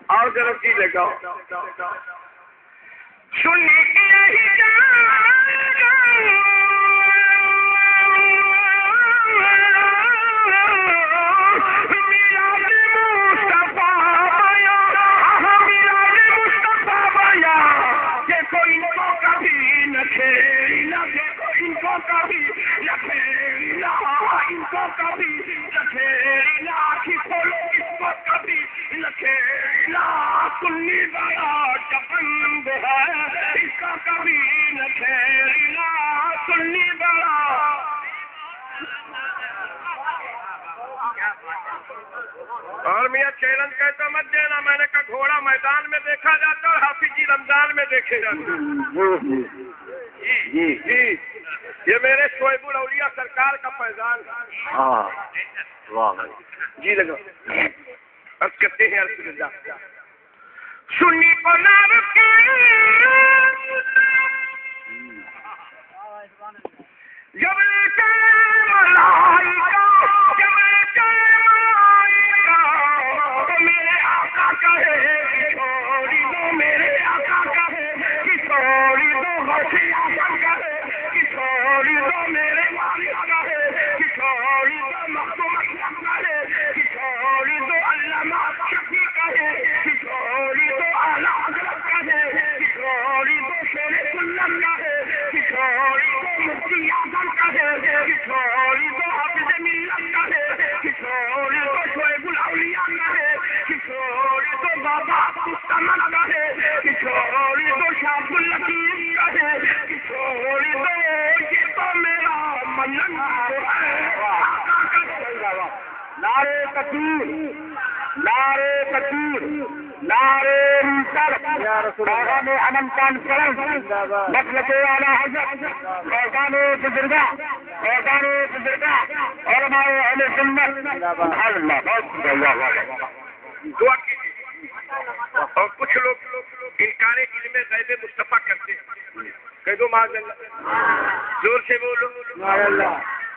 آؤ ذرا چیز لگاؤ سنی کی یہی سنی بڑا چپند ہے اس کا کبھی نہ کھیلنا سنی بڑا اور میاں چیلنج کہتا مت دینا میں نے کہا گھوڑا میدان میں دیکھا جاتا اور حافظ جی رمضان میں دیکھے جاتے جی جی یہ میرے شعیب الاولیاء سرکار کا فیضان ہے جی لگا عرض کرتے ہیں عرض اللہ سنی کو نار کے جب میرے آقا کہے چھوڑی دو میرے آقا کہے کہ چھوڑی دو غوثی اعظم کہے کہ چھوڑی دو میرے والد کہے کہ چھوڑی دو مخدوم اسلم کہے کہ چھوڑی دو علامہ شفیع کہے کہ چھوڑی دو اعلیٰ حضرت کہے کہ چھوڑی دو شیر سنت کہے کہ چھوڑی دو مفتی اعظم کہے کہ چھوڑی دو حافظ ملت کہے کہ چھوڑی دو شعیب الاولیاء کہے کہ چھوڑی دو بابا مستمر کہے کہ چھوڑی دو شاہ عبد اللطیف کہے کہ چھوڑی دو یہ تو میرا منن ہے نعرے تکبیر نعرے تکبیر نعرے رسالت پیغام امن کانفرنس مسلک اعلیٰ حضرت فیضان بزرگاہ علماء اہل سنت اللہ دعا کیجیے اور کچھ لوگ انکار علم غیب مصطفیٰ کرتے ہیں کہہ دو معاذ اللہ زور سے بولو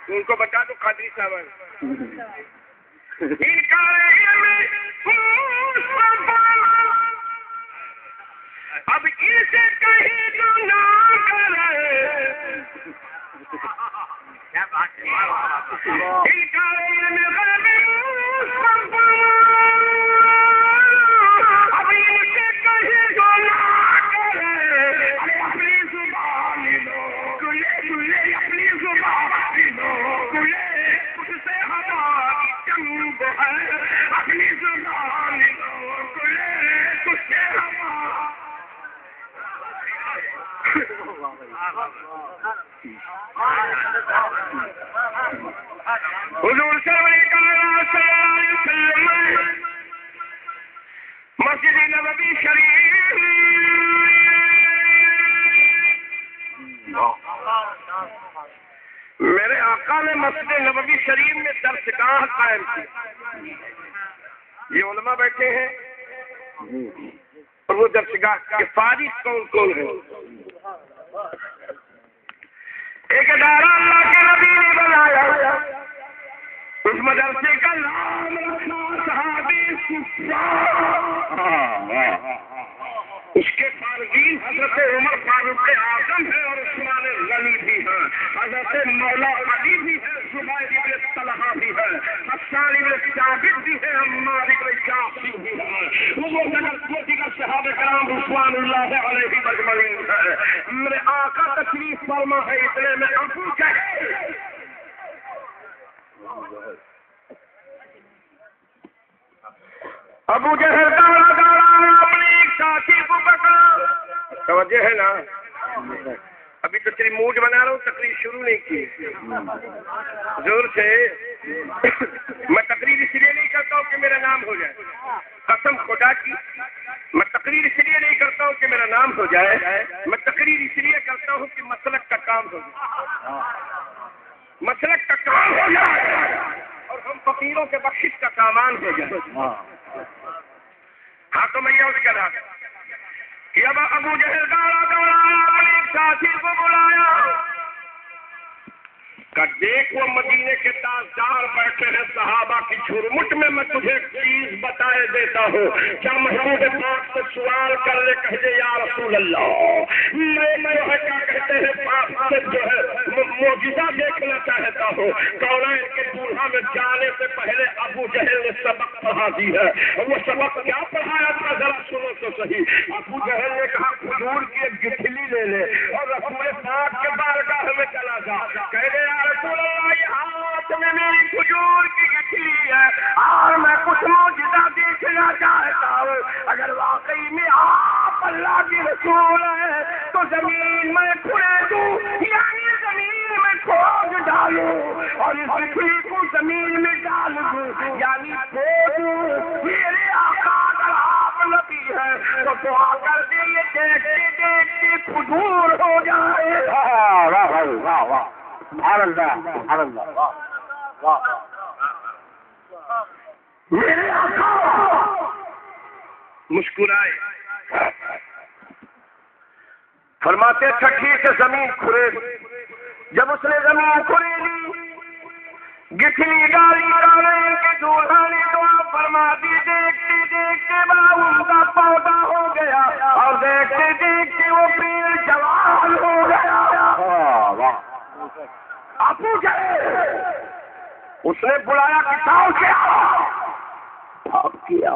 ان کو بتا دو قادری صاحب انکار علم اب اسے کہیں تو نہ کرے کیا بات ہے انکار علم غیب اب اسے کہیں تو نہ کرے اپنی زبان لو کلے کلے اپنی زبان لو کلے اس سے ہماری جنگ ہے اپنی زبان لو کلے اس سے ہماری حضور صلی اللہ علیہ وسلم مسجد نبوی شریف میرے آقا نے مسجد نبوی شریف میں درسگاہ قائم کی یہ علماء بیٹھے ہیں اور وہ درسگاہ کے فارغ کون کون ہے ایک ادارہ اللہ کے نبی نے بنایا اس مدرسے کا نام رکھا صحابی اس کے فارغین حضرت عمر فاروق اعظم ہے اور عثمان غنی بھی ہے حضرت مولا علی بھی ہے زبیر بن طلحہ بھی ہے حسان بن ثابت بھی ہے عمار بن یاسر بھی ہے وہ دیگر صحابہ کرام رضوان اللہ علیہ اجمعین ہے میرے آقا تشریف فرما ہے اتنے میں ابو جہل داڑا اپنے ایک ساتھی کو پکڑا توجہ ہے نا ابھی تو تیری موڈ بنا رہا ہوں تقریر شروع نہیں کی زور سے میں تقریر اس لیے نہیں کرتا ہوں کہ میرا نام ہو جائے قسم خدا کی میں تقریر اس لیے نہیں کرتا ہوں کہ میرا نام ہو جائے میں تقریر اس لیے کرتا ہوں کہ مسلک کا کام ہو جائے مسلک کا کام ہو جائے اور ہم فقیروں کے بخشش کا سامان ہو جائے ہاں تو میں یہ اس کا رہا کہ اب ابو جہل دوڑا اپنے ساتھی کو بلایا کہ دیکھ وہ مدینے کے تاجدار بیٹھے ہیں صحابہ کی چھرمٹ میں تجھے ایک چیز بتائے دیتا ہوں. کیا محمود پاک سے سوال کر لے کہے یا رسول اللہ میں کیا کہتے ہیں پاک سے جو ہے معجزہ دیکھنا چاہتا ہوں. کونین کے بوڑھا میں جانے سے پہلے ابو جہل نے سبق پڑھا دی ہے. وہ سبق کیا پڑھایا تھا ذرا سنو تو صحیح. ابو جہل نے کہا کھجور کی ایک گٹھلی لے لے اور رسول پاک کے بارگاہ میں چلا جا. کہہ دے رسول اللہ یہ ہاتھ میں میری کھجور کی گٹھلی ہے اور میں کچھ معجزہ دیکھنا چاہتا ہوں. اگر واقعی میں آپ اللہ کی رسول ہے تو زمین میں کھڑے دوں یعنی زمین میں کھود ڈالوں اور اس گٹھلی کو زمین میں ڈال دوں یعنی کھودوں. میرے آقا اگر آپ نبی ہے تو دعا کر دے یہ دیکھتے دیکھتے کھجور ہو جائے. واہ واہ واہ واہ سبحان اللہ سبحان اللہ واہ واہ. میرے آقا مسکرائے فرماتے چھٹی سے زمین کھرید. جب اس نے زمین کھریدی گٹھلی ڈالی کونین کے دولہا نے دعا فرما دی. دیکھتے دیکھتے بڑا عمدہ پودا ہو گیا اور دیکھتے دیکھتے وہ پیڑ جوان ہو گیا. ابو جہل اس نے بلایا کسان کیا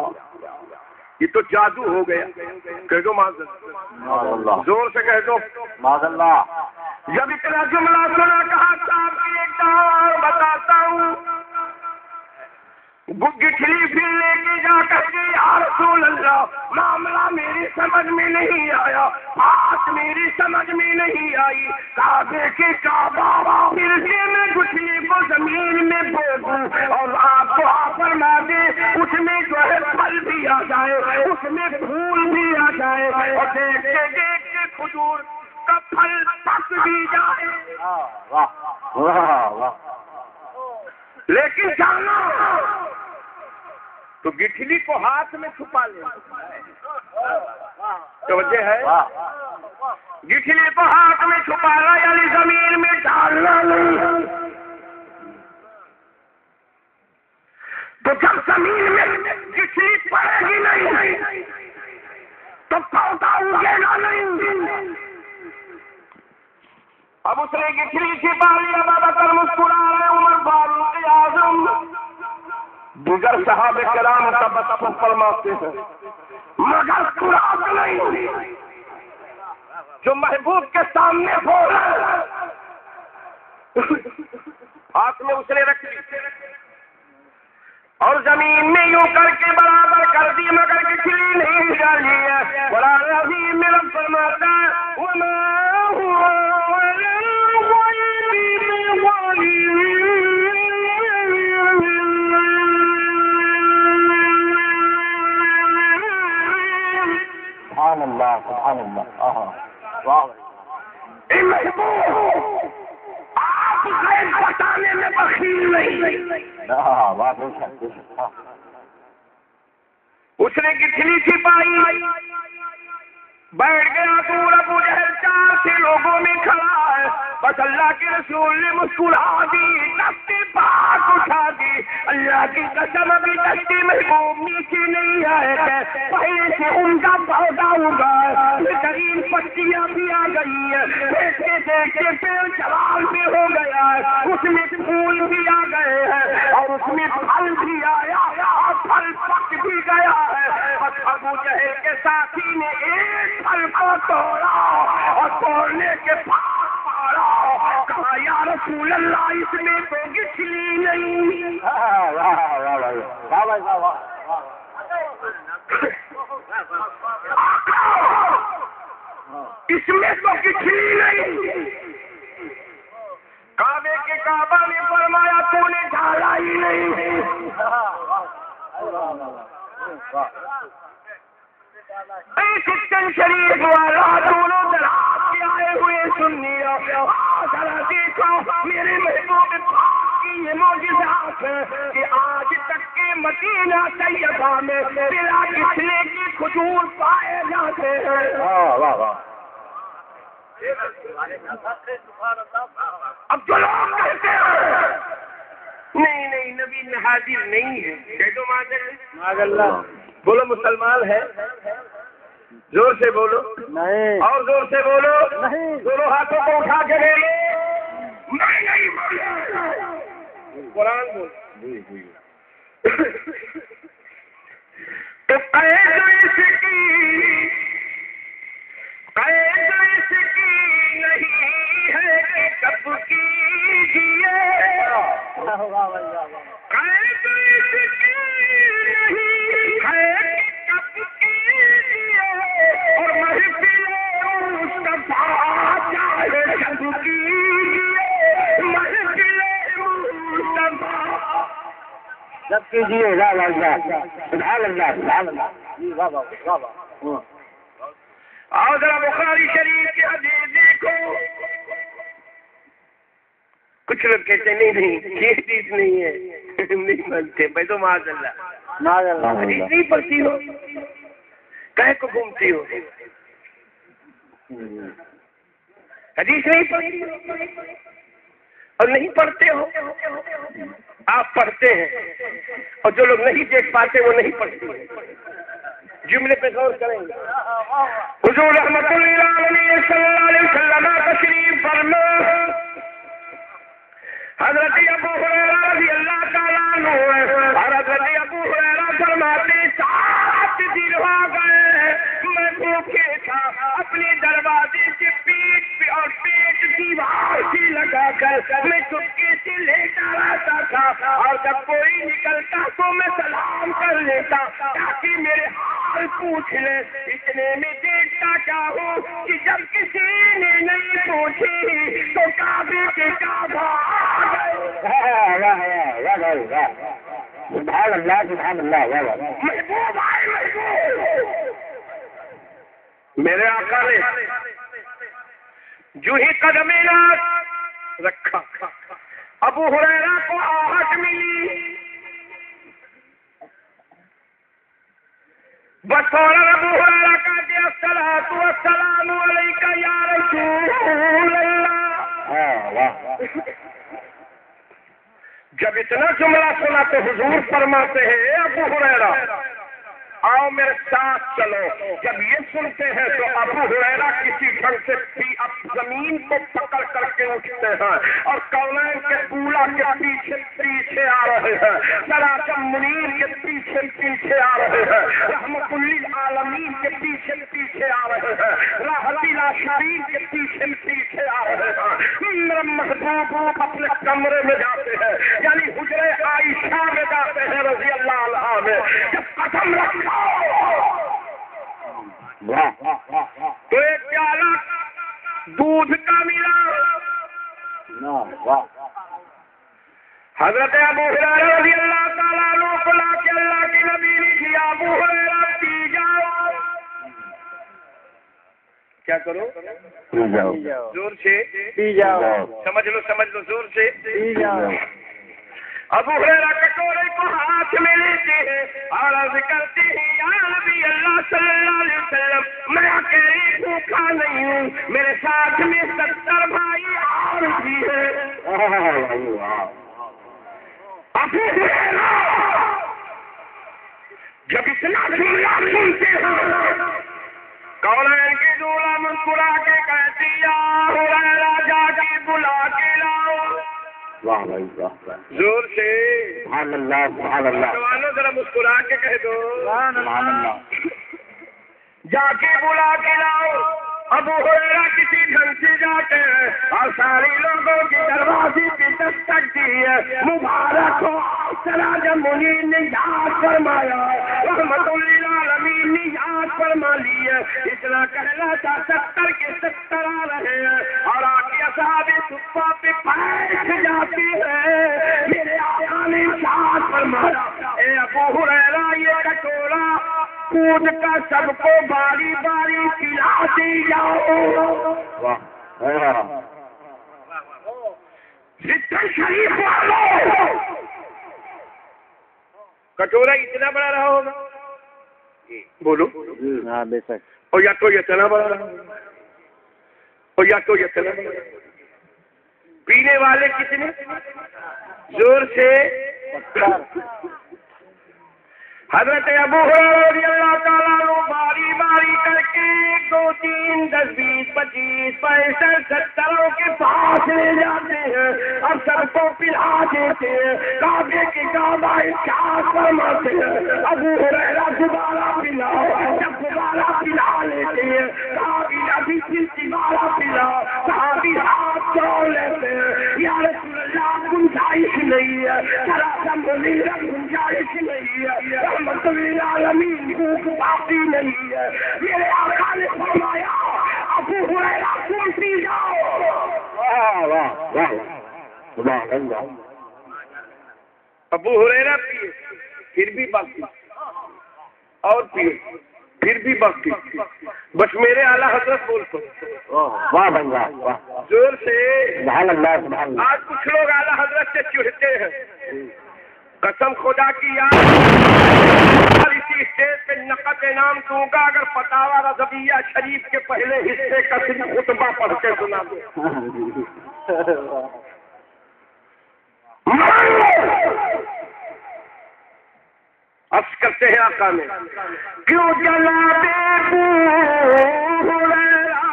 یہ تو جادو ہو گیا. کہہ دو معاذ اللہ زور سے کہہ دو معاذ اللہ. جب اتنا جملہ سنا کہا صاحب کی ایک کہاں بتاتا ہوں. گٹھلی پھر لے کے جا کر کے یا رسول اللہ معاملہ میری سمجھ میں نہیں آیا بات میری سمجھ میں نہیں آئی. کعبے کے کعبہ پھر سے میں گٹھلی کو زمین میں بو دوں اور آپ کو فرما دے اس میں جو ہے پھل بھی آ جائے اس میں پھول بھی آ جائے اور دیکھتے دیکھتے کھجور کا پھل پک بھی جائے. لیکن جانا تو گٹھلی کو ہاتھ میں چھپا لے. توجہ ہے گٹھلی کو ہاتھ میں چھپا لا یعنی زمین میں ڈالنا نہیں. تو جب زمین میں گٹھلی پڑے گی نہیں تو پودا اگے گا نہیں. اب اس نے گٹھلی چھپا لیا. ابو بکر مسکرا رہے عمر فاروق اعظم دیگر صحابہ کرام تبسم فرماتے ہیں مگر سراغ نہیں جو محبوب کے سامنے بولا. ہاتھ میں اس نے رکھ لی اور زمین میں یوں کر کے برابر کر دی مگر گٹھلی نہیں ڈالی ہے. بڑا عظیم میرا فرماتا ہے وما هو سبحان اللہ سبحان اللہ. آپ غیب بتانے میں بخیل نہیں. اس نے گٹھلی چھپائی بیٹھ گیا دور. ابو جہل 4 سے لوگوں میں کھڑا ہے بس اللہ کے رسول نے مسکرا دی دستی پاک اٹھا دی. اللہ کی قسم ابھی دستی محبوب نیچے نہیں آئے گا پہلے سے عمدہ پودا ہوگا بہترین پتیاں بھی آ گئی ہیں دیکھتے دیکھتے پیڑ جوان بھی ہو گیا ہے اس میں پھول بھی آ گئے ہیں اور اس میں پھل بھی آیا اور پھل پک بھی گیا ہے. بس ابو جہل کے ساتھی نے ایک پھل کو توڑا اور توڑنے کے پاس پاڑا کہا یا رسول اللہ اس میں تو گٹھلی نہیں. اس میں تو گٹھلی نہیں. کعبے کے کعبہ نے فرمایا تو نے ڈالا ہی نہیں. کچن شریف والا دونوں دراز کے آئے ہوئے سنی ذرا دیکھو میرے محبوب پاک کی یہ معجزات ہے کہ آج تک کے مدینہ طیبہ میں بلا گٹھلی کی کھجور پائے جاتے ہیں. اب جو لوگ کہتے ہیں نہیں نبی حاضر نہیں ہے، کہہ دو معاذ اللہ. بولو مسلمان ہے، زور سے بولو نہیں اور زور سے بولو نہیں دونوں ہاتھوں کو اٹھا کے بولو میں نہیں بولوں. قرآن بول تو قید اس کی نہیں ہے کہ کب کیجیے، قید اس کی نہیں ہے کہ کب کیجیے، اور محفل مصطفیٰ چاہے کب کیجیے، محفل مصطفیٰ جب کیجیے. سبحان اللہ سبحان اللہ. جی واہ واہ واہ واہ. اور ذرا بخاری شریف کی حدیث دیکھو. کچھ لوگ کہتے نہیں یہ حدیث نہیں ہے، نہیں مانتے بھائی تو معاذ اللہ. حدیث نہیں پڑھتی ہو، کہے کو گھومتی ہو، حدیث نہیں پڑھتی اور نہیں پڑھتے ہو. آپ پڑھتے ہیں اور جو لوگ نہیں دیکھ پاتے وہ نہیں پڑھتے. جملے پہ غور کریں گے. حضور رحمت للعالمین صلی اللہ علیہ وسلم تشریف فرما. حضرت ابو ہریرہ رضی اللہ تعالیٰ عنہ حضرت ابو ہریرہ فرماتے 7 دن ہو گئے میں بھوکے تھا، اپنے دروازے سے پیٹ اور پیٹ دیوار سے لگا کر میں چپکے سے لیٹا رہتا تھا، اور جب کوئی نکلتا تو میں سلام کر لیتا تاکہ میرے حال پوچھ لے. اتنے میں دیکھتا کیا ہوں کہ جب کسی نے نہیں پوچھی تو کعبے کے کعبہ سبحان اللہ سبحان اللہ. محبوب آئے محبوب. میرے آقا نے جو ہی قدم رکھا ابو ہریرہ کو آہٹ ملی، بس فوراً ابو ہریرہ کہتے الصلاۃ والسلام علیک یا رسول اللہ. جب اتنا جملہ سنا تو حضور فرماتے ہیں ابو ہریرہ آؤ میرے ساتھ چلو. جب یہ سنتے ہیں تو ابو ہریرہ کسی ڈھنگ سے زمین کو پکڑ کر کے اٹھتے ہیں اور کونین کے بولا کے پیچھے آ رہے ہیں، سراج منیر کے پیچھے آ رہے ہیں، رحمت للعالمین کے پیچھے آ رہے ہیں، راحت العاشقین کے پیچھے آ رہے ہیں. میرا محبوب اپنے کمرے میں جاتے ہیں، یعنی حجرے عائشہ میں جاتے ہیں رضی اللہ عنہا میں. جب قدم رکھا تو ایک پیالہ دودھ کا ملا. حضرت ابو ہریرہ رضی اللہ تعالیٰ عنہ کو لا کے اللہ کے نبی نے کیا ابو ہریرہ پی جاؤ. کیا کرو؟ پی جاؤ. زور سے پی جاؤ. سمجھ لو زور سے پی جاؤ. ابو ہریرہ کٹورے کو ہاتھ میں لیتے ہیں اور عرض کرتے ہیں یا نبی اللہ صلی اللہ علیہ وسلم میں اکیلے بھوکا نہیں ہوں، میرے ساتھ میں 70 بھائی اور بھی ہیں. ابو ہریرہ جب اتنا جملہ سنتے ہیں کونین کی دولہ مسکرا کے کہتی یا ہریرہ جا کے بلا کے لاؤ. واہ بھائی واہ. زور سے سبحان اللہ سبحان اللہ. جوانوں ذرا مسکرا کے کہہ دو سبحان اللہ. جا کے بلا کے لاؤ. ابو ہریرہ کسی ڈھنگ سے جاتے ہیں اور سارے لوگوں کے دروازے پہ دستک دی ہے. مبارک ہو سراج منیر نے یاد فرمایا، رحمت للعالمین نے یاد فرما لی ہے. اتنا کہنا تھا 70 کے 70 آ رہے ہیں اور آگے اصحاب صفہ پہ بیٹھ جاتے ہیں. میرے آقا نے یاد فرمایا اے ابو ہریرہ یہ کٹورا کود کا سب کو باری باری پلاتے جاؤ. ذکر شریف والو کٹورا اتنا بڑا رہا ہوگا، بولو ہاں بے شک. اور یا تو اتنا بڑا رہا ہوگا. اور یا تو یہ طرح پینے والے کتنے زور سے حضرت ابو ہریرہ رضی اللہ تعالیٰ عنہ باری باری کر کے 1 2 3 10 20 25 65 70 کے پاس لے جاتے ہیں اور سب کو پلا دیتے ہیں کعبے کی کعبہ ارشاد فرماتے ہیں ابو ہریرہ دوبارہ پلاؤ جب دوبارہ پلا لیتے ہیں صحابی ابھی پھر دوبارہ پلاؤ صحابی ہاتھ جوڑ لیتے ہیں یا رسول اللہ گنجائش نہیں ہے ذرا سا منیرہ گنجائش نہیں ہے رحمت للعالمین بھوک باقی نہیں ہے میرے آقا نے فرمایا ابو ہریرہ تم پی جاؤ واہ واہ واہ سبحان اللہ ابو ہریرہ پیے پھر بھی باقی اور پیے پھر بھی باقی بس میرے اعلیٰ حضرت بولتے واہ بنگا واہ زور سے سبحان اللہ سبحان اللہ آج کچھ لوگ اعلیٰ حضرت سے چڑھتے ہیں قسم خدا کی یاد اسی اسٹیج پہ نقد انعام دوں گا اگر فتاوی رضویہ شریف کے پہلے حصے کا صرف خطبہ پڑھ کے سنا دو عرض کرتے ہیں آقا میں کیوں جلا دے ابو ہریرہ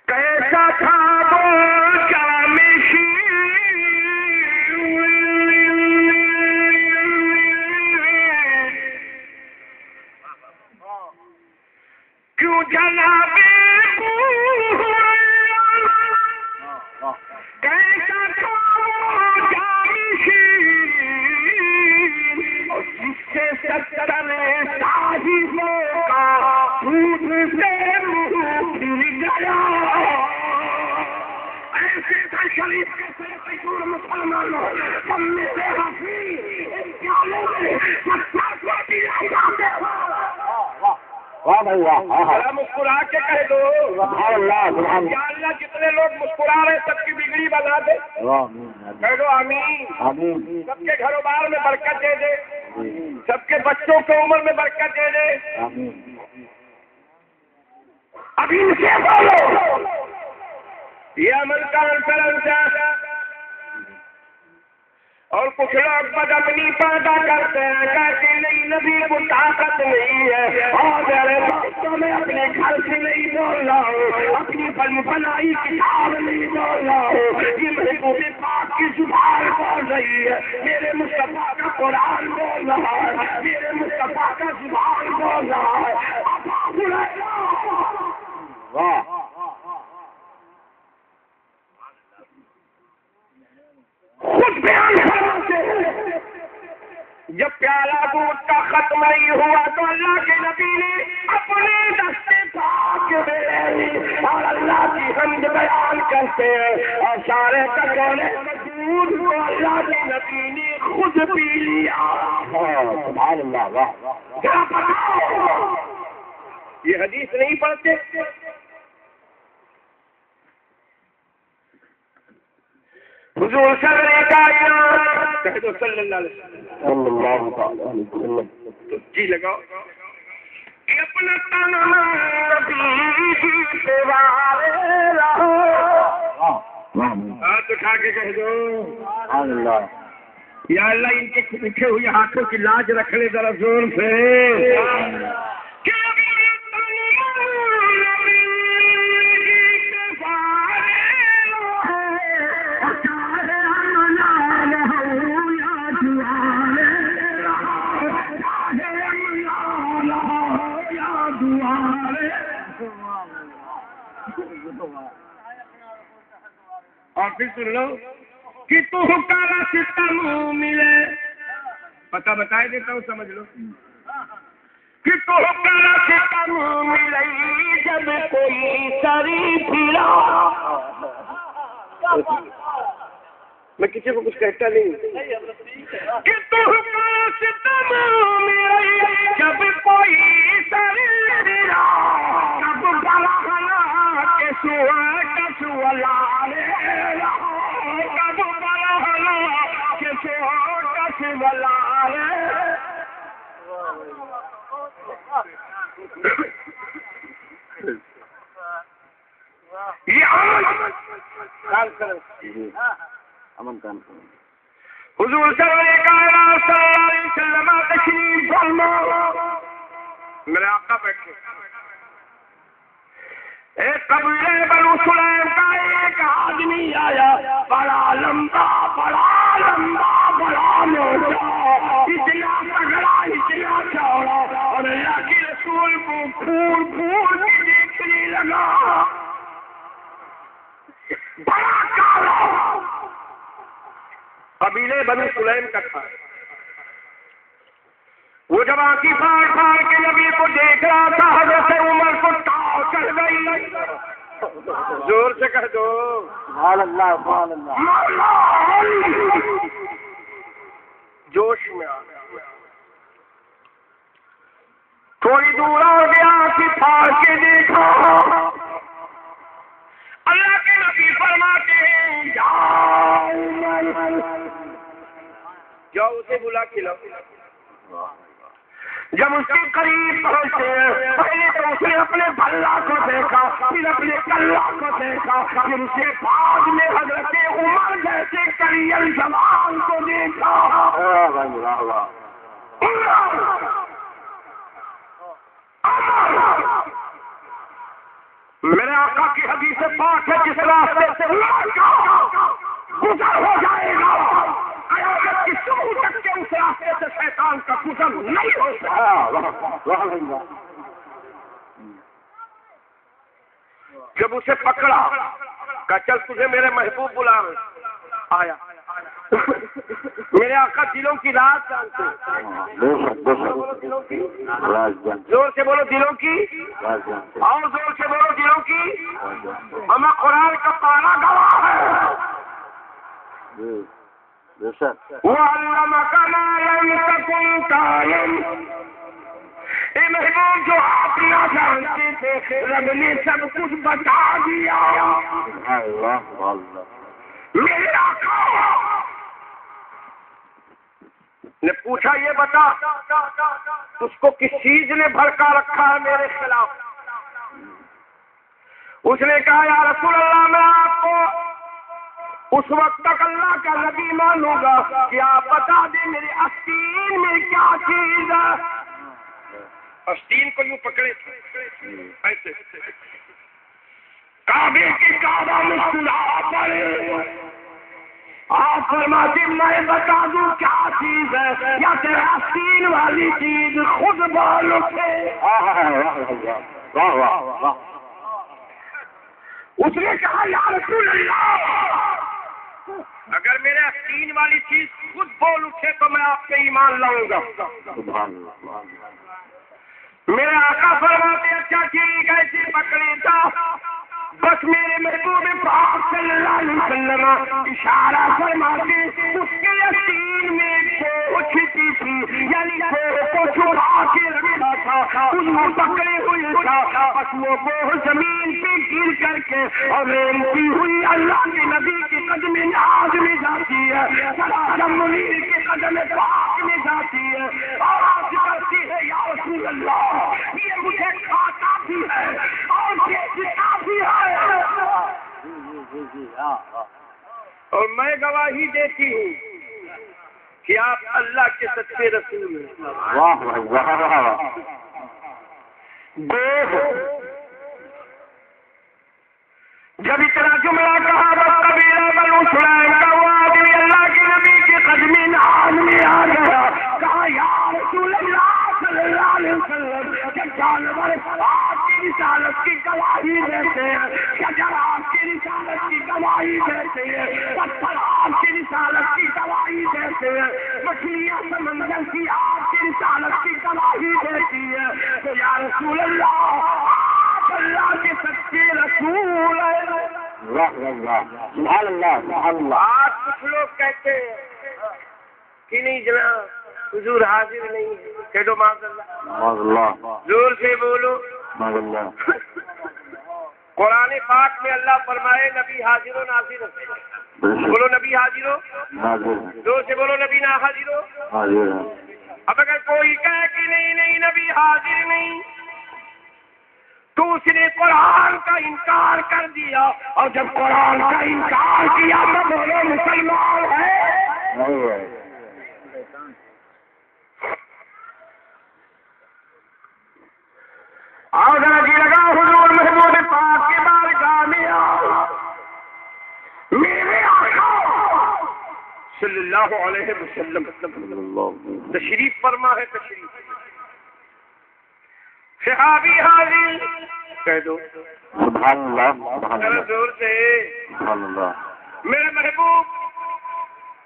کیسا تھا وہ جامشی کیوں جلا دے ابو ہریرہ کیسا تھا وہ جامشی جس سے 70 صحابیوں کا دودھ سے منہ پھر گیا ایسے تھا شریف کے سور مسلمانوں ہم میں سے حفیظ ان پیالوں میں 70 کو دیا جاتے ہو واہ بھائی واہ ذرا مسکرا کے کہہ دو سبحان اللہ سبحان یا اللہ جتنے لوگ مسکرا رہے سب کی بگڑی بنا دے اللہ کہہ دو آمین آمین سب کے گھروں بار میں برکت دے دے سب کے بچوں کے عمر میں برکت دے دے آمین اب ان سے بولو یہ عمل کا انسر اور کچھ لوگ بد اپنی پیدا کرتے ہیں کہتے نہیں نبی کو طاقت نہیں ہے اور میرے دوستوں میں اپنے گھر سے نہیں بول رہا ہوں اپنی بنائی کتاب نہیں بول رہا ہوں یہ محبوب پاک کی زبان بول رہی ہے میرے مصطفیٰ کا قرآن بول رہا ہے میرے مصطفیٰ کا زبان بول رہا ہے ابو ہریرہ واہ خود بیان فرماتے ہیں جب پیالہ دودھ کا ختم نہیں ہوا تو اللہ کے نبی نے اپنے دستے پاک میں اور اللہ کی حمد بیان کرتے ہیں اور سارے کٹورے دودھ کو اللہ کے نبی نے خود پی لیا سبحان اللہ واہ کیا بتاؤ یہ حدیث نہیں پڑھتے حضور صلی اللہ علیہ وسلم صلی اللہ تعالی علیہ وسلم تو جی لگاؤ کہ اپنا تن نبی سے والے رہو ہاتھ اٹھا کے کہہ دو سبحان اللہ یا اللہ ان کے اٹھے ہوئے ہاتھوں کی لاج رکھ لے ذرا زور سے کہ اپنا تن نبی سے والے اور پھر سن لو کہ تو کالا ستم ملے پتہ بتائے دیتا ہوں سمجھ لو کہ تو کالا ستم ملے جب کوئی سری پھرا میں کسی کو کچھ کہتا نہیں کہ تو کالا ستم ملے جب کوئی سری پھرا کب بلا بلا کے سولا یہ امن کام کریں حضور صلی اللہ علیہ وسلم تشریف فرما میرے آقا بیٹھے ایک قبیلے بنو سلیم کا ایک آدمی آیا بڑا لمبا بڑا موٹا اتنا تگڑا اتنا چوڑا اور اللہ کے رسول کو پھول کے دیکھنے لگا بڑا کالا قبیلے بنو سلیم کا تھا وہ جب آنکھی پھاڑ کے نبی کو دیکھ رہا تھا حضرت عمر کو تاؤ چڑھ گئی زور سے کہہ دو سبحان اللہ سبحان اللہ جوش میں آ گیا تھوڑی دور آ گیا آنکھی پھاڑ کے دیکھا اللہ کے نبی فرماتے ہیں جاؤ اسے بلا کھلاؤ جب اس کے قریب پہنچے پہلے تو اس نے اپنے بھلا کو دیکھا پھر اپنے کلہ کو دیکھا پھر اسے بعد میں حضرت عمر جیسے کریل جوان کو دیکھا میرے آقا کی حدیث پاک ہے جس راستے سے گزر ہو جائے گا قیامت کی صبح تک کے اس راستے سے شیطان کا گزر نہیں ہو سکتا جب اسے پکڑا کہا چل تجھے میرے محبوب بلا آیا میرے آقا دلوں کی راز جانتے زور سے بولو دلوں کی اور زور سے بولو دلوں کی ہمیں قرآن کا پارا گواہ ہے وَعَلَّمَكَ مَا لَمْ تَكُنْ تَعْلَمْ اے محبوب جو آپ نہ جانتے تھے رب نے سب کچھ بتا دیا میرے آقا نے پوچھا یہ بتا اس کو کس چیز نے بھڑکا رکھا ہے میرے خلاف اس نے کہا یا رسول اللہ میں آپ کو اس وقت تک اللہ کا نبی مانوں گا کہ آپ بتا دیں میرے آستین میں کیا چیز ہے آستین کو یوں پکڑے ایسے کعبے کے کعبہ میں سلا پڑے آپ فرماتے میں بتا دوں کیا چیز ہے یا تیرا آستین والی چیز خود بول اٹھے اس نے کہا یا رسول اللہ اگر میرے آستین والی چیز خود بول اٹھے تو میں آپ پہ ایمان لاؤں گا میرے آقا فرماتے اچھا ٹھیک ہے ایسے پکڑے تھا بس میرے محبوب پاک صلی اللہ علیہ وسلم اشارہ فرماتے اس کے آستین میں چھٹی تھی یعنی کو چھپا کے رکھا تھا اس کو پکڑے ہوئے تھا بس وہ زمین پہ گر کر کے اور ریلتی ہوئی اللہ کے نبی کے قدم ناز میں جاتی ہے منیر کے قدم پاک میں جاتی ہے اور آج کرتی ہے یا رسول اللہ یہ مجھے کھاتا بھی ہے اور بیچتا بھی ہے اور میں گواہی دیتی ہوں کہ آپ اللہ کے سچے رسول ہیں جب اتنا جملہ کہا بس قبیلہ بنو سلیم کا وہ آدمی اللہ کے نبی کے قدم ناز میں آ گیا کہا یا رسول اللہ صلی اللہ علیہ وسلم کہ جانور آپ کی رسالت کی گواہی دیتے ہیں شجر آپ کی رسالت کی گواہی دیتے ہیں پتھر آپ کی رسالت کی گواہی دیتے ہیں مچھلیاں سمندر کی آپ کی رسالت کی گواہی دیتی ہے تو یا رسول اللہ اللہ کے سچے رسول ہیں سبحان اللہ آج کچھ لوگ کہتے ہیں کہ نہیں جناب حضور حاضر نہیں ہے کہہ دو معاذ اللہ زور سے بولو قرآن پاک میں اللہ فرمائے نبی حاضر و ناظر بولو نبی حاضر ہو زور سے بولو نبی نہ حاضر ہو اب اگر کوئی کہے کہ نہیں نبی حاضر نہیں دوسرے قرآن کا انکار کر دیا، اور جب قرآن کا انکار کیا تو بولو مسلمان ہے؟ نہیں ہے. اور ذرا جی لگا حضور محمود پاک کے بارگاہ میں آؤ، میرے آقا صلی اللہ علیہ وسلم تشریف فرما ہے. تشریف صحابی حاضر کہہ دو سبحان اللہ سبحان ذرا اللہ زور سے، سبحان اللہ. میرے محبوب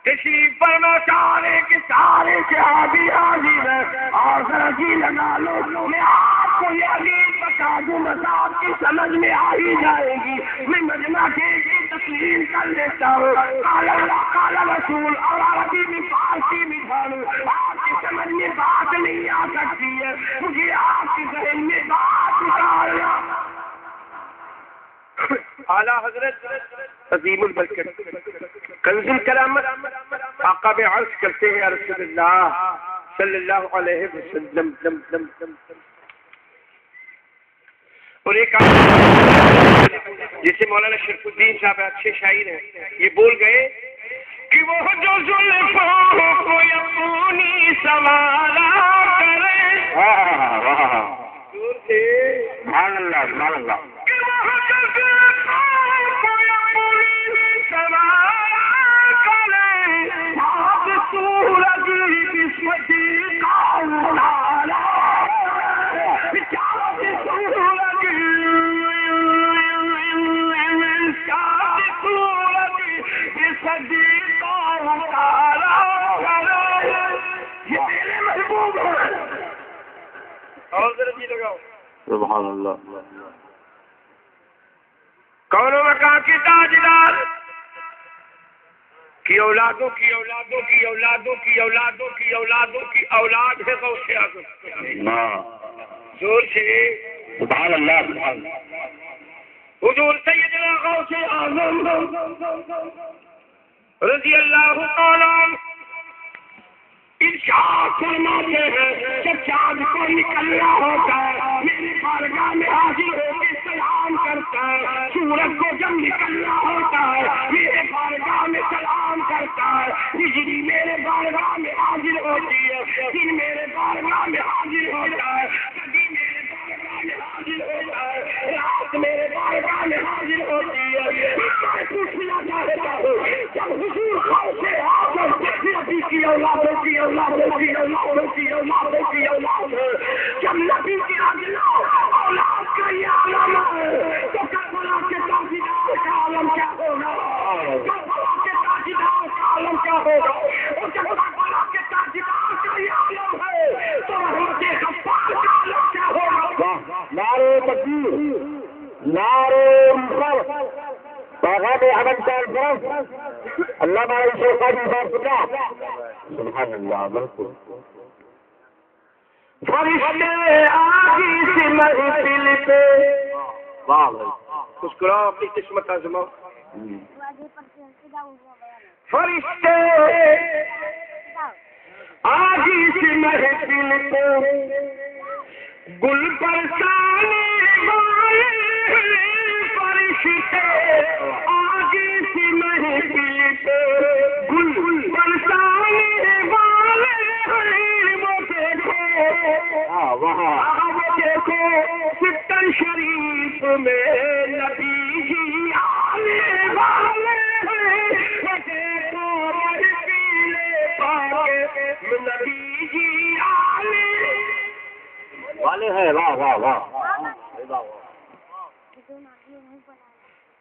تشریف فرما، سارے کے سارے صحابی حاضر ہیں. اور ذرا جی لگا لو، میں آپ کو یہ حدیث بتا دوں، مذاق کی سمجھ میں آ ہی جائے گی. میں مجمع کے تسلیم کر لیتا ہوں، قال اللہ قال رسول، اور عربی میں فارسی میں ڈھالوں. آپ کی سمجھ میں بات نہیں آ سکتی ہے، مجھے آپ کے ذہن میں بات اتارنا. اعلیٰ حضرت عظیم البرکت کنز الکرامت آقا میں عرض کرتے ہیں رسول اللہ صلی اللہ علیہ وسلم. اور ایک جیسے مولانا شریف الدین صاحب اچھے شاعر ہیں، یہ بول گئے کہ وہ جو زلفوں کو اپنی سوارا کرے. دور سے سبحان اللہ سبحان اللہ. کہ وہ جو زلفوں کو اپنی سوارا کرے، آپ سورج قسمتی کا اتارا، سبحان اللہ. کون مکان کے تاجدار کی اولادوں کی اولادوں کی اولادوں کی اولادوں کی اولادوں کی اولاد ہے غوث اعظم. زور سے سبحان اللہ سبحان اللہ. حضور سیدنا غوث اعظم رضی اللہ تعالیٰ عنہ ارشاد فرماتے ہیں، جب چاند کو نکلنا ہوتا ہے میری بارگاہ میں حاضر ہو کے سلام کرتا ہے. سورج کو جب نکلنا ہوتا ہے میرے بارگاہ میں سلام کرتا ہے. بجلی میرے بارگاہ میں حاضر ہوتی ہے، دن میرے بارگاہ میں حاضر ہوتا ہے، کبھی میرے بارگاہ میں حاضر ہوتا ہے، رات میرے بارگاہ میں حاضر ہوتی ہے. پوچھنا چاہتا ہوں، جب حضور غوث اعظم نبی کی اولادوں کی اولادوں کی اولادوں کی اولادوں کی اولاد ہے، جب نبی کی اولاد کا یہ عالم ہے تو کربلا کے تاجدار کا عالم کیا ہوگا؟ کربلا کے تاجدار کا عالم کیا ہوگا؟ اور جب کربلا کے تاجدار کا یہ عالم ہے تو رحمت غفار کا عالم کیا ہوگا؟ نعرے تکبیر، نعرے رسالت، پیغام احمد صاحب اللہ ہمارے شیخ قاضی صاحب کا. سبحان اللہ بالکل. فرشتے آگے سے محفل پہ واہ مسکراؤ، اپنی قسمت آزماؤ. فرشتے آگے سے محفل پہ گل برسانے والے فرشتے آگے سے محفل پہ گل برسانے والے وہ دیکھو وہاں وہ دیکھو ستر شریف میں نبی جی آنے والے ہیں، وہ دیکھو محفل پاک نبی جی آنے والے ہیں. واہ واہ واہ.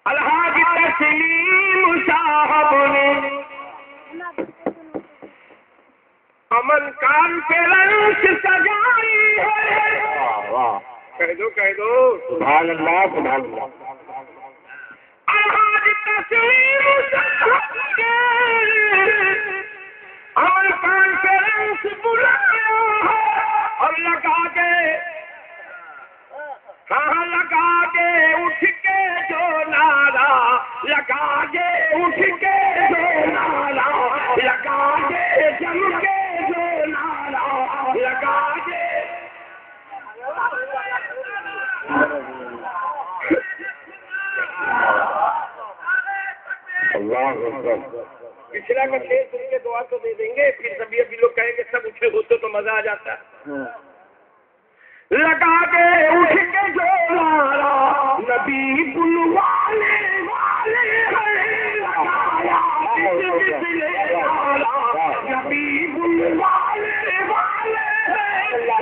الحاج تسلیم صاحب نے امن کانفرنس سجائی ہے. واہ کہہ دو کہہ دو. سبحان اللہ سبحان اللہ. الحاج تسلیم صاحب نے امن کانفرنس بلایا ہے اور لگا دے کہاں لگا دے اٹھ کے جو نعرہ لگا دے اٹھ کے جو نعرہ لگا دے جم کے جو نعرہ لگا دے. پچھلا کا شیر سن کے دعا تو دے دیں گے، پھر سبھی ابھی لوگ کہیں گے سب اٹھے ہوتے تو مزہ آ جاتا. لگا کے اٹھ کے جو لارا نبی بلوانے والے لگایا نبی بلوانے والے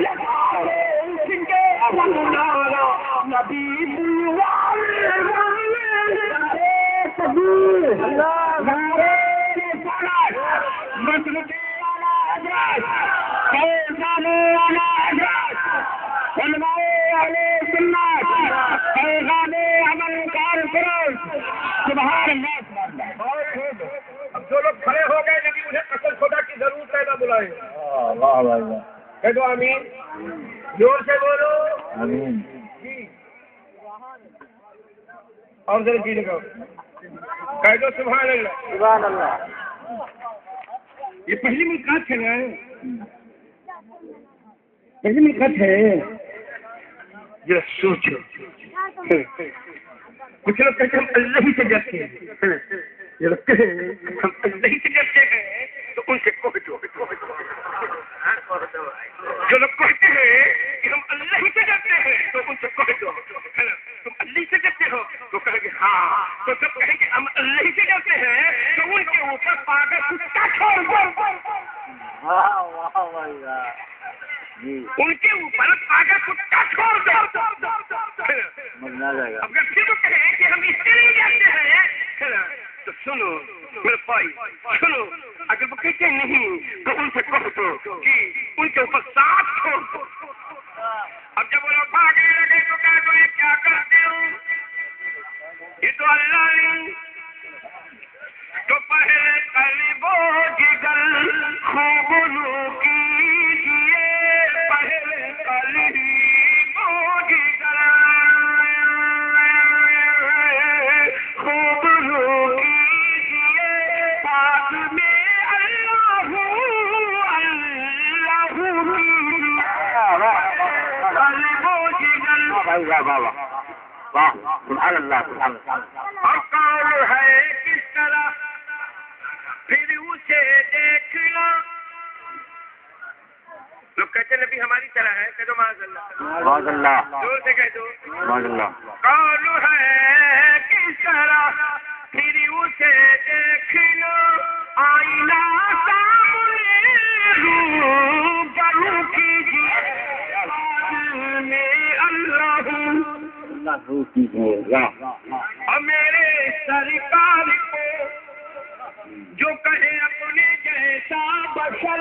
لگا کے اٹھ کے لارا نبی بلوانے والے اب جو لوگ کھڑے ہو گئے نبی انہیں قتل خدا کی ضرورت ہے نہ بلائیں. کہہ دو آمین، زور سے بولو جی. اور ذرا جی لگاؤ، کہہ دو سبحان اللہ. سبحان اللہ. یہ پہلی ملاقات ہے نا، پہلی ملاقات ہے. ذرا سوچو، کچھ لوگ کہتے ہیں ہم اللہ ہی سے ڈرتے ہیں، یہ لوگ کہتے ہیں ہم اللہ ہی سے ڈرتے ہیں تو ان سے کہہ دو. جو لوگ کہتے ہیں کہ ہم اللہ ہی سے ڈرتے ہیں تو ان سے کہہ دو تم اللہ سے ڈرتے ہو تو کہیں گے ہاں، تو جب کہیں گے ہم اللہ سے ڈرتے ہیں تو ان کے اوپر پاگل کتا چھوڑ دو. ان کے اوپر پاگل کتا چھوڑ دو. اگر پھر وہ کہیں کہ ہم اس سے نہیں ڈرتے ہیں تو سنو میرے بھائی، سنو، اگر وہ کہتے نہیں تو ان سے کہہ دو کہ ان کے اوپر ساتھ چھوڑ دو. اب جب وہ لوگ بھاگنے لگے تو کہہ دو یہ کیا کرتے ہو، یہ تو اللہ نہیں. تو پہلے قلب و جگر خوب لو کیجیے، پہلے قلب و جگر خوب لو کیجیے، بعد میں اللہ اللہ کیجیے. قلب و جگر سبحان اللہ. سبحان اللہ. اور قول ہے کس طرح پھر اسے دیکھنا. لوگ کہتے ہیں نبی ہماری طرح ہے، کہہ دو معاذ اللہ. معاذ اللہ. زور سے کہہ دو معاذ اللہ. قول ہے کس طرح پھر اسے دیکھنا، آئینہ سامنے روبرو کیجیے، بعد میں اللہ اور میرے سرکار کو جو کہے اپنے جیسا بشر.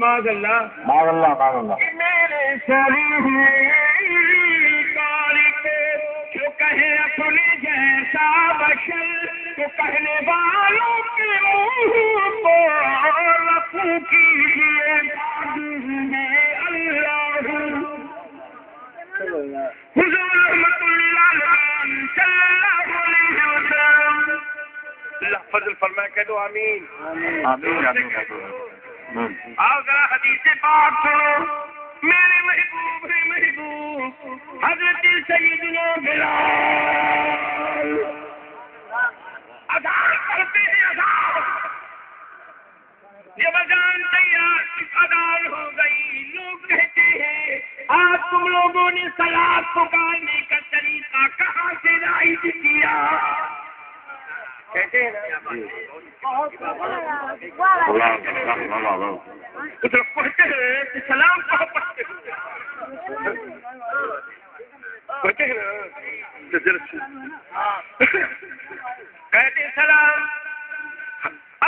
معاذ اللہ. معاذ اللہ. معاذ اللہ. کہ میرے سرکار کو جو کہے اپنے جیسا بشر، تو کہنے والوں کے منہ کو رفو کیجیے، اللہ. حضور رحمت للعالمین صلی اللہ علیہ وسلم. اللہ فضل فرمائے، کہہ دو آمین. آمین. آؤ ذرا حدیث پاک سنو. میرے محبوب ہے محبوب حضرت سیدنا بلال اذان کرتے ہیں. اذان جب اذان تیار اذان ہو گئی، لوگ کہتے ہیں آج تم لوگوں نے صلاۃ پکارنے کا طریقہ کہاں سے رائج کیا؟ کہتے ہیں نا ادھر پڑھتے ہیں کہ سلام کہاں پڑھتے ہیں، پڑھتے ہیں نا کہتے سلام.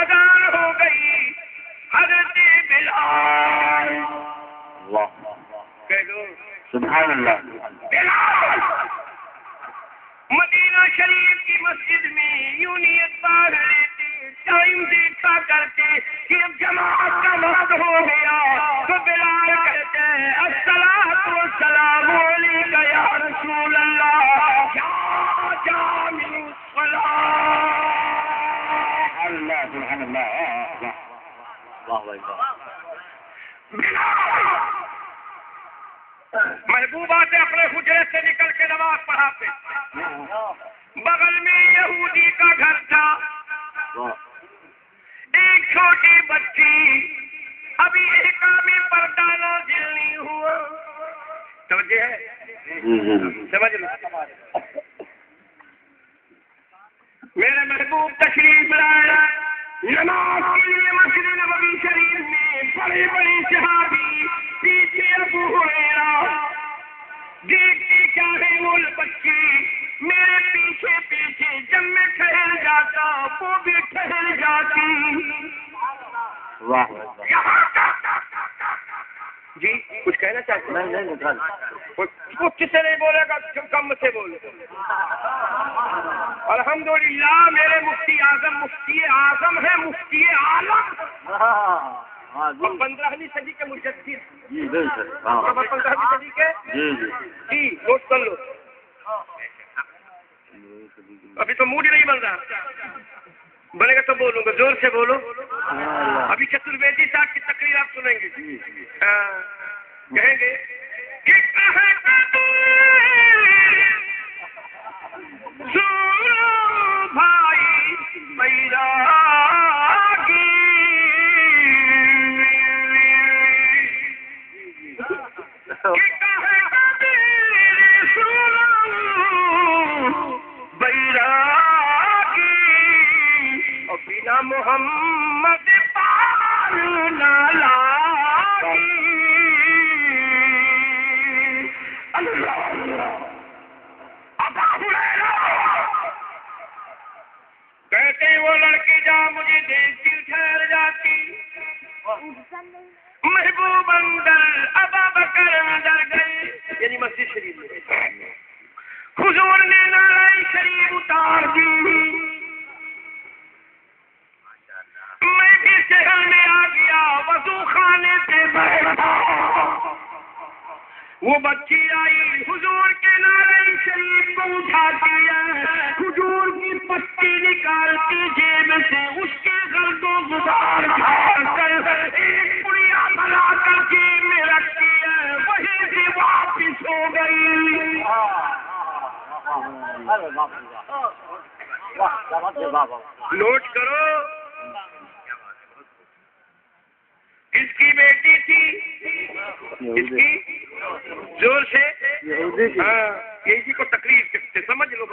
اذان ہو گئی، حضرت بلال کہہ دو سبحان اللہ. بلال مدینہ شریف کی مسجد میں یوں نیت پاڑ لیتے، ٹائم دیکھا کرتے کہ اب جماعت کا وقت ہو گیا تو بلال کہتے ہیں الصلاۃ والسلام علیک یا رسول اللہ، یا جامع الصلاۃ. اللہ. سبحان اللہ. محبوبہ سے اپنے حجرے سے نکل کے نماز پڑھاتے. بغل میں یہودی کا گھر تھا. ایک چھوٹی بچی ابھی ایک آمی پردہ نازل نہیں ہوا. توجہ ہے؟ سمجھ لو. میرے محبوب تشریف لائے نماز کے لیے مسجد نبوی شریف میں. بڑی بڑی صحابی پیچھے ابو ہریرہ دیکھتی کیا ہے وہ بچی میرے پیچھے پیچھے. جب میں ٹھہر جاتا وہ بھی ٹھہر جاتی. جی کچھ کہنا چاہتے ہیں؟ نہیں کچھ سے نہیں بولے گا, کم سے بولے. الحمدللہ میرے مفتی اعظم ہے مفتی عالم. 15ویں صدی کے مجدد. 15ویں صدی کے جی نوٹ کر لو. ابھی تو موڈ نہیں بن رہا, بنے گا تو بولوں گا, زور سے بولو. ابھی چترویدی صاحب کی تقریر آپ سنیں گے. کہیں گے کہ بھائی بیراگی بنا محمد پار نہ لاگی. اللہ ابا ہریرہ کہتے وہ لڑکی جا مجھے دیکھتی ٹھہر جاتی. محبوب اندر ابا بکر اندر گئے, یعنی مسجد شریف میں. حضور نے نعرہ شریف اتار دی. میں بھی شہر میں آ گیا, وضو خانے پہ بیٹھا. وہ بچی آئی, حضور کے نعرہ شریف کو اٹھاتی ہے, حضور کی پٹی نکالتی جیب سے, اس کے گرد و غبار اٹھا کر ایک پڑیا بنا کر جیب میں رکھتی ہے, وہیں سے واپس ہو گئی. نوٹ کرو, اس کی بیٹی تھی, اس کی زور سے یہی کو تقریر کرتے سمجھ لو.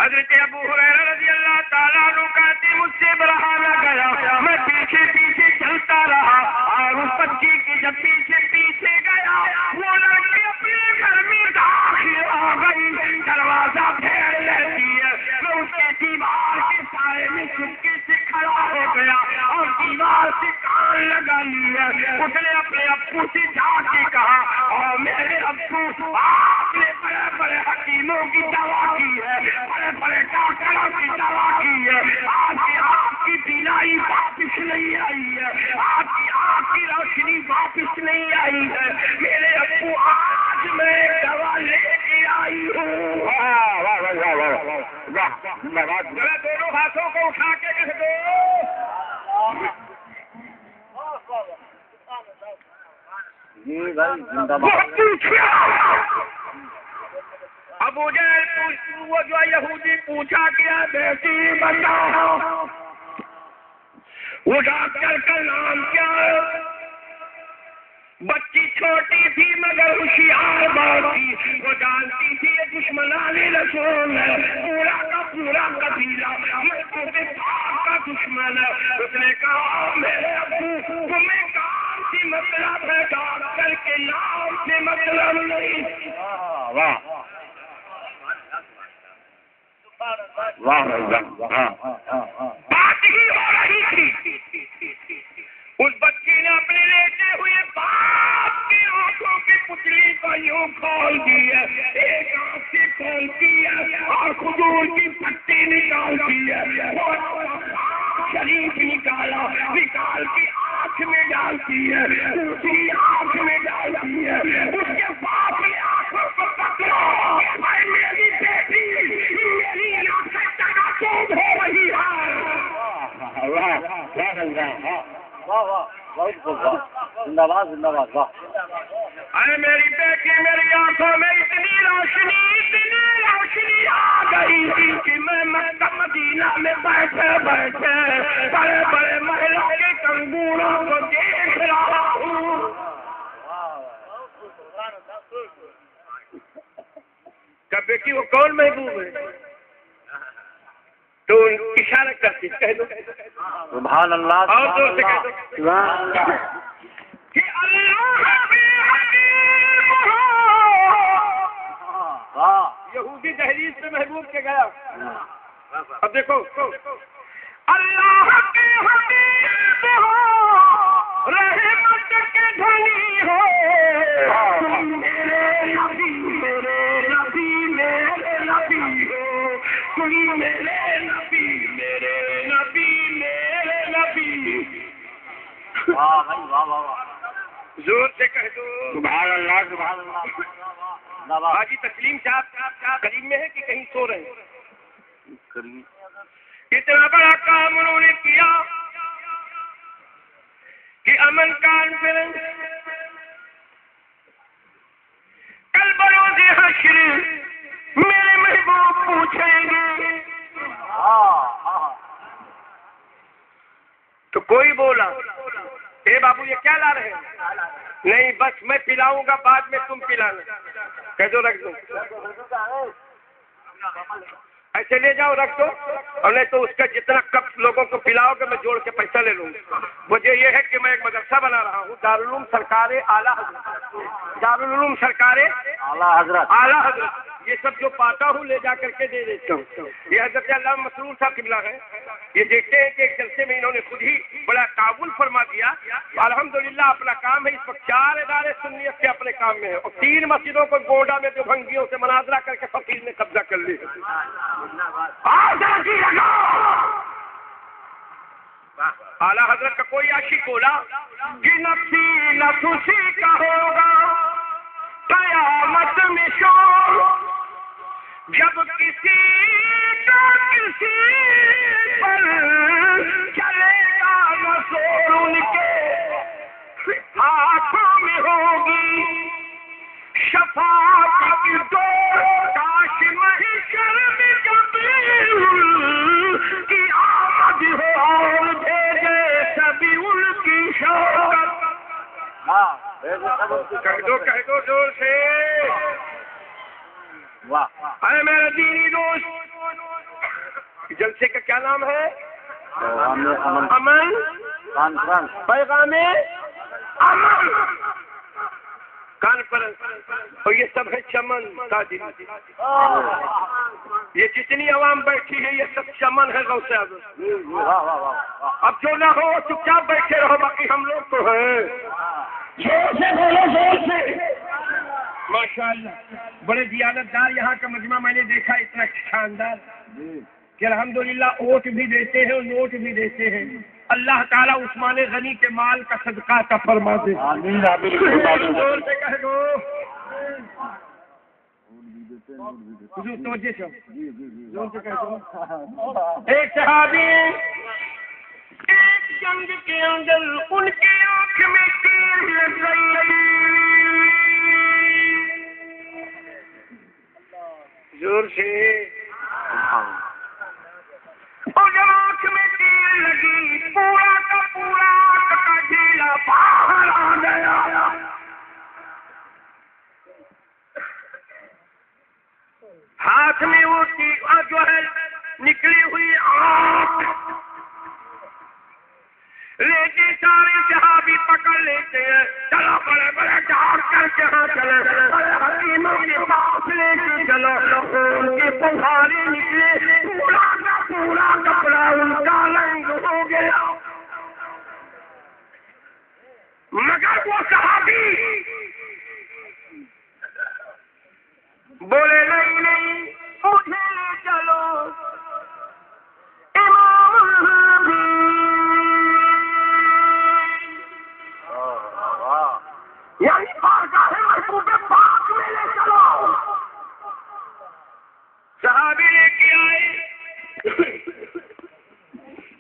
حضرت ابو ہریرہ رضی اللہ تعالیٰ عنہ کہتے مجھ سے رہا نہ گیا, میں پیچھے پیچھے چلتا رہا. اور اس بچی کی جب پیچھے پیچھے گیا وہ لڑکی اپنے گھر میں داخل ہو گئی. دروازہ پھیر لیتی ہے, میں اس کے دیوار کے سائے میں چپکے سے کھڑا ہو گیا اور دیوار سے کان لگا لیا. اس نے اپنے ابو سے جا کے کہا, اور میرے ابو آپ نے بڑے بڑے حکیموں کی دوا کی ہے, بڑے بڑے ڈاکٹروں کی دوا کی ہے, آپ کی بینائی واپس نہیں آئی ہے, آپ کی آنکھ کی روشنی واپس نہیں آئی ہے. میرے ابو آج میں دوا لے کے آئی ہوں. ذرا دونوں ہاتھوں کو اٹھا کے کہہ دو. ابو جہل وہ جو یہودی پوچھا کیا بیٹی بندہ وہ ڈاکٹر کا نام کیا ہے؟ بچی چھوٹی تھی مگر ہوشیار بہت تھی. وہ جانتی تھی یہ دشمنان رسول ہے, پورا کا پورا قبیلہ کا دشمن ہے. اس نے کہا میرے ابو تمہیں کام سے مطلب ہے, ڈاکٹر کے نام سے مطلب نہیں. بات ہی ہو رہی تھی, اس بچی نے اپنے لیتے ہوئے باپ کی آنکھوں کی پتلی کو یوں کھول دی ہے, ایک آنکھ سے کھولتی ہے اور حضور کی پٹی نکالتی ہے. شریف نکال کے آنکھ میں ڈالتی ہے, دوسری آنکھ میں ڈالتی ہے. اس کے باپ نے آنکھوں کو پکڑا, میری بیٹی میری آنکھیں تناسب ہو رہی ہے. زندہ باد. ارے میری بیٹی میری آنکھوں میں اتنی روشنی روشنی آ گئی کہ میں مکہ مدینہ میں بیٹھے بیٹھے بڑے بڑے محلوں کے تنبوروں کو دیکھ رہا ہوں. کہ بیٹی وہ کون محبوب ہے؟ تو اشارہ کرتی کہہ دو سبحان اللہ. اور زور سے کہہ دو کہ اللہ بھی حبیب ہو. یہودی دہلیز سے محبوب کے گیا. اب دیکھو اللہ کے حبیب ہو رحمت کے دھنی ہو تم میرے نبی میرے نبی میرے نبی ہو تم میرے نبی میرے نبی میرے نبی. واہ بھائی واہ واہ واہ. زور سے کہہ دو سبحان اللہ سبحان اللہ. حاجی تسلیم صاحب قریب میں ہے کہ کہیں سو رہے ہیں؟ اتنا بڑا کام انہوں نے کیا کہ امن کانفرنس کل بروز حشر میرے محبوب پوچھیں گے. تو کوئی بولا اے بابو یہ کیا لا رہے ہیں؟ نہیں بس میں پلاؤں گا بعد میں تم پلانا. کہہ دو رکھ دو ایسے لے جاؤ رکھ دو اور نہیں تو اس کا جتنا کپ لوگوں کو پلاؤ گے میں جوڑ کے پیسہ لے لوں گا. مجھے یہ ہے کہ میں ایک مدرسہ بنا رہا ہوں دارالعلوم سرکار اعلیٰ حضرت دارالعلوم سرکار اعلیٰ حضرت. یہ سب جو پاتا ہوں لے جا کر کے دے دیتا ہوں. یہ حضرت علامہ مسرور صاحب قبلہ ہے. یہ دیکھتے ہیں کہ ایک جلسے میں انہوں نے خود ہی بڑا تعاون فرما دیا. الحمدللہ اپنا کام ہے. اس وقت 4 ادارے سنیت کے اپنے کام میں ہیں اور 3 مسجدوں کو گونڈا میں جو بھنگیوں سے مناظرہ کر کے فقیر نے قبضہ کر لی. اعلیٰ حضرت کا کوئی عاشق بولا کہ نفسی نفسی کا ہوگا قیامت میں شور جب کسی کا کسی پر چلے گا نصور ان کے ہاتھوں میں ہوگی شفاعت کی ڈور. کاش محشر میں جبریل کی آمد ہو اور بھیجے سبھی ان کی شوقت. کہہ دو زور سے اے میرے دینی دوست. جلسے کا کیا نام ہے؟ امن پیغام امن کانفرنس. اور یہ سب ہے چمن تاجر. یہ جتنی عوام بیٹھی ہے یہ سب چمن ہے غوث اعظم. اب جو نہ ہو چپ چاپ بیٹھے رہو باقی ہم لوگ تو ہیں. زور سے بولو زور سے. ماشاء اللہ بڑے دیانت دار یہاں کا مجمع میں نے دیکھا اتنا شاندار کہ الحمدللہ ووٹ بھی دیتے ہیں اور نوٹ بھی دیتے ہیں. اللہ تعالیٰ عثمان غنی کے مال کا صدقہ عطا فرما دے. زور سے کہہ دو حضور توجہ سے زور سے کہہ دو. ایک صحابی ایک جنگ کے اندر ان کی آنکھ میں تیر لگ گئی. زور سے. اور جب آنکھ میں تیر لگی پورا کا پورا کا ڈھیلا باہر آ گیا. ہاتھ میں وہ جو ہے نکلی ہوئی آنکھ لیتے سارے صحابی پکڑ لیتے ہیں. چلو بڑے بڑے ڈاکٹر کے ہاں چلے بڑے حکیموں کے پاس لے کے چلو. ان کی پہاڑی نکلے پورا کا پورا کپڑا ان کا رنگ ہو گیا. مگر وہ صحابی بولے نہیں نہیں مجھے لے چلو امام یعنی بارگاہ محبوب پاک میں لے چلو. صحابی لے کے آئے.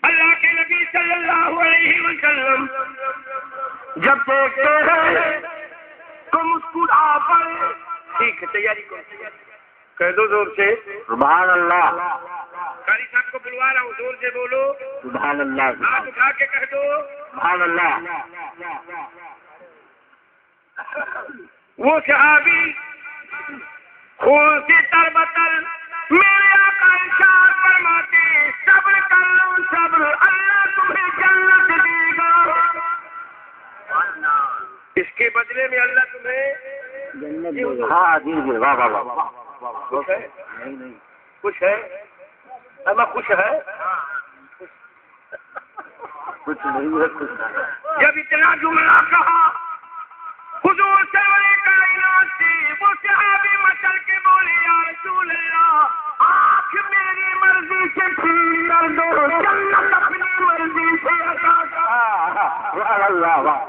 اللہ کے نبی صلی اللہ علیہ وسلم جب دیکھتے ہیں تو مسکرا پڑے. ٹھیک ہے تیاری کرو. کہہ دو زور سے. سبحان اللہ. قاری صاحب کو بلوا رہا ہوں, زور سے بولو. سبحان اللہ. ہاتھ اٹھا کے کہہ دو. سبحان اللہ. وہ صحابی خون سے تربتل میرے آقا ارشاد فرماتے صبر کر لو صبر, اللہ تمہیں جنت دے گا. اس کے بدلے میں اللہ تمہیں ہاں جی جی واہ واہ واہ. خوش ہے. نہیں خوش ہے. اما خوش ہے. کچھ نہیں ہے, کچھ نہیں. جب اتنا جملہ کہا حضور سرور کائنات سے وہ صحابی مچل کے بولے یا رسول اللہ آنکھ میری مرضی سے پھیر کر دو, جنت اپنی مرضی سے عطا کر. واہ اللہ واہ.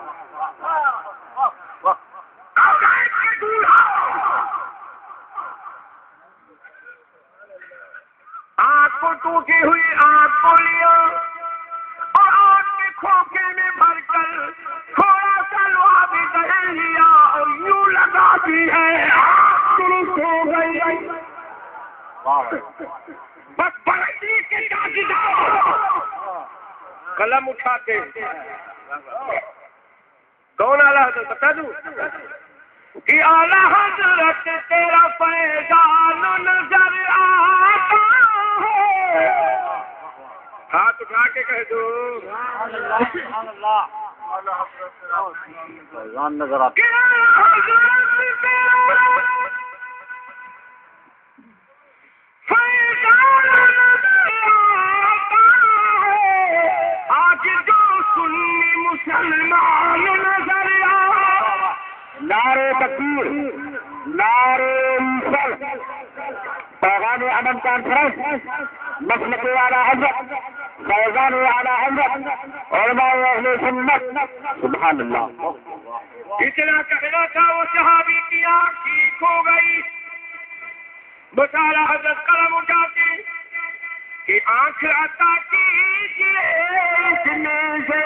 آنکھ کو ٹوٹی ہوئی آنکھ کو لیا اور آنکھ کے کھوکھے میں بھر کر تھوڑا سا لوہا بھی دہن لیا اور یوں لگا دی ہے, آنکھ درست ہو گئی. بس پلٹی کے کاٹ جاؤ. قلم اٹھاتے کون اعلیٰ حضرت بتا دوں کہ اعلیٰ حضرت تیرا فیضان نظر آتا ہے. ہاتھ اٹھا کے کہہ دو فیضان نظر آتا. کہ اعلیٰ حضرت تیرا فیضان نظر آتا ہے. آج جو سنی مسلمان نظر آتا. نعرے تکبیر, نعرے رسالت, پیغام امن کانفرنس, مسلک اعلیٰ حضرت, فیضان اعلیٰ حضرت, علماء اہل سنت. سبحان اللہ. اتنا کہنا تھا وہ صحابی کی آنکھ ٹھیک ہو گئی. بس اعلیٰ حضرت قلم اٹھاتے کہ آنکھ عطا کیجیے, اس میں سے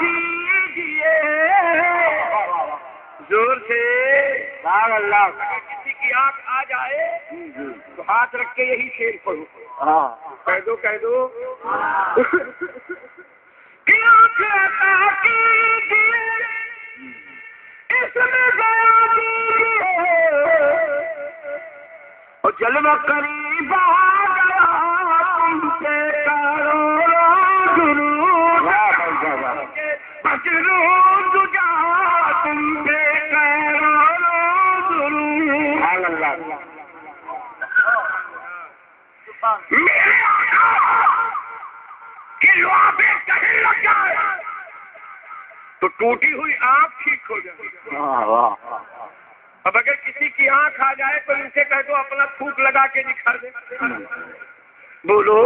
دیجیے. زور سے سبحان اللہ. کسی کی آنکھ آ جائے تو ہاتھ رکھ کے یہی شعر پڑھو. ہاں کہہ دو کہ آنکھ عطا کیجیے, اس میں ضیا دیجیے, اور جلوہ قریب آ گیا تم سے کروڑوں درود, مجروح جا تم سے کروڑوں درود. سبحان اللہ. میرے آقا کہ لوابے کہیں لگ جائے تو ٹوٹی ہوئی آنکھ ٹھیک ہو جائے. واہ واہ. اب اگر کسی کی آنکھ آ جائے تو ان سے کہہ دو اپنا تھوک لگا کے دکھا دے. بولو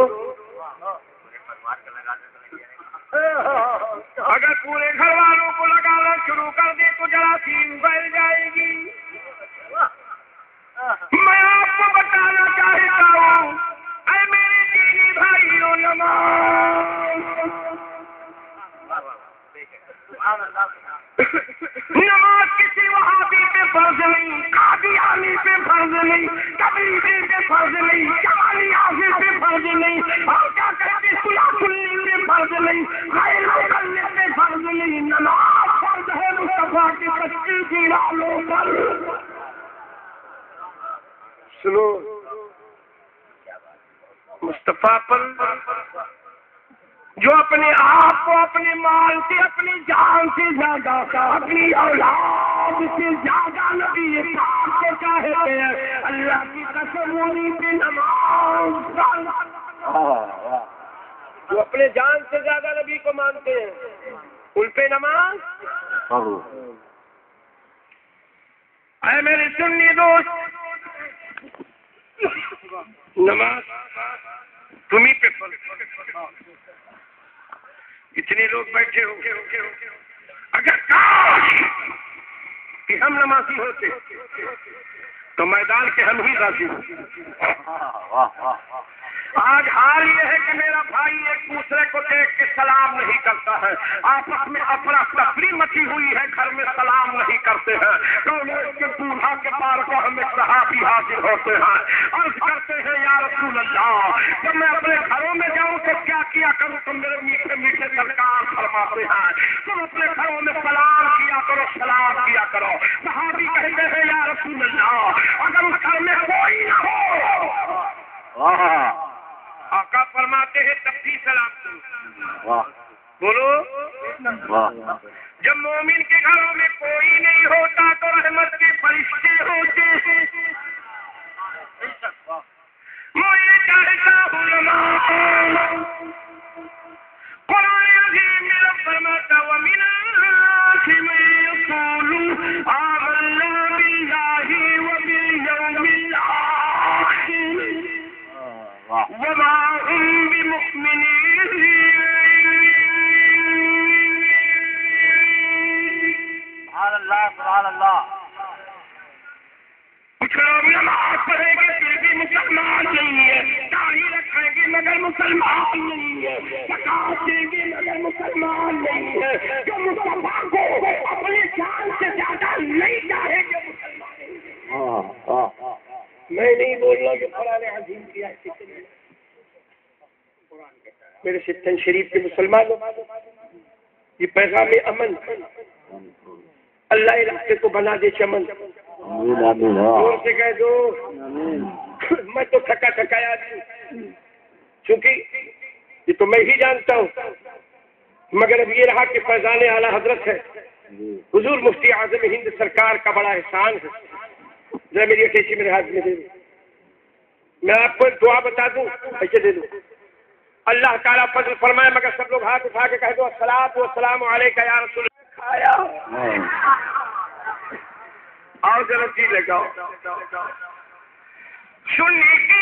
اگر پورے گھر والوں کو لگانا شروع کر دے تو جراثیم پھیل جائے گی. میں آپ کو بتانا چاہتا ہوں اے میرے دینی بھائیوں, نماز کسی وہابی پہ فرض نہیں, قادیانی پہ فرض نہیں, کبیری پہ فرض نہیں, جمالی آزی پہ فرض نہیں, اور کیا کہتے سلا سنی پہ فرض نہیں, غیر مقلد پہ فرض نہیں. نماز فرض ہے مصطفیٰ کی سچی کی رالوں پر. سنو مصطفیٰ پر جو اپنے آپ کو اپنے مال سے, اپنی جان سے زیادہ, اپنی اولاد سے زیادہ نبی پاک کو چاہتے ہیں. اللہ کی قسم انہی پہ نماز. جو اپنے جان سے زیادہ نبی کو مانتے ہیں ان پہ نماز. اے میرے سنی دوست, نماز تمہیں پہ اتنے لوگ بیٹھے ہو, اگر کاش کہ ہم نمازی ہوتے تو میدان کے ہم ہی غازی ہوتے. آج حال یہ ہے کہ میرا بھائی ایک دوسرے کو دیکھ کے سلام نہیں کرتا ہے، آپس میں افرا تفری مچی ہوئی ہے، گھر میں سلام نہیں کرتے ہیں۔ کالج کے بوڑھا کے بارگاہ میں صحابی حاضر ہوتے ہیں، عرض کرتے ہیں یا رسول اللہ جب میں اپنے گھروں میں جاؤں تو کیا کیا کروں؟ تم میرے میٹھے میٹھے سرکار فرماتے ہیں تم اپنے گھروں میں سلام کیا کرو، سلام کیا کرو۔ صحابی کہتے ہیں یا رسول اللہ اگر اس گھر میں کوئی نہ ہو، آقا فرماتے ہیں تب بھی سلام کرو۔ بولو، جب مومن کے گھروں میں کوئی نہیں ہوتا تو رحمت کے فرشتے ہوتے ہیں۔ میں چاہتا ہوں قرآن عظیم میں رب فرماتا وَمِنَ النَّاسِ مَن يَقُولُ آمَنَّا بِاللَّهِ وَبِالْيَوْمِ الْآخِرِ وَمَا هُم بِمُؤْمِنِينَ۔ سبحان اللہ سبحان اللہ۔ کچھ لوگ نماز پڑھیں گے پھر بھی مسلمان نہیں ہے، داڑھی رکھیں گے مگر مسلمان نہیں ہے، زکات دیں گے مگر مسلمان نہیں ہے۔ جو مصطفیٰ کو اپنی جان سے زیادہ نہیں چاہے گے مسلمان نہیں ہے۔ میں نہیں بول رہا کہ قرآن عظیم کی آیت ہے، میرے ستن شریف کے مسلمانوں، یہ پیغام امن، اللہ علاقے کو بنا دے چمن۔ زور سے کہہ دو میں تو تھکا تھکایا آدمی، چونکہ یہ تو میں ہی جانتا ہوں، مگر اب یہ رہا کہ فیضان اعلیٰ حضرت ہے، حضور مفتی اعظم ہند سرکار کا بڑا احسان ہے۔ ذرا میری اٹیچی میرے ہاتھ میں دے دوں، میں آپ کو ایک دعا بتا دوں، ایسے دے دوں۔ اللہ تعالیٰ فضل فرمائے، مگر سب لوگ ہاتھ اٹھا کے کہہ دو الصلاۃ والسلام علیک یا رسول اللہ۔ کھایا آؤ ذرا جی لگاؤ، سننے کی